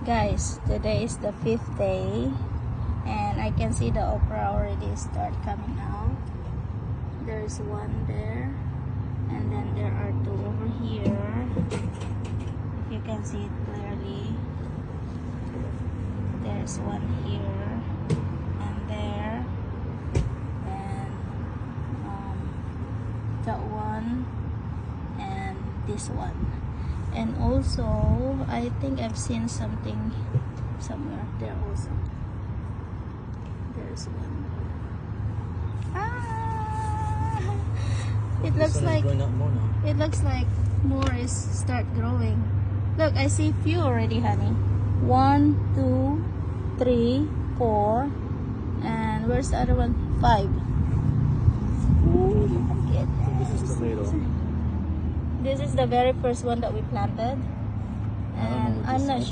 Guys, today is the 5th day and I can see the okra already start coming out. There's one there and then there are two over here. If you can see it clearly, there's one here and there, and that one and this one. And also, I think I've seen something somewhere there also. There's one. Ah! It looks like more is start growing. Look, I see few already, honey. 1, 2, 3, 4, and where's the other one? 5. Oh my goodness. This is tomato. This is the very first one that we planted, and I'm not sure.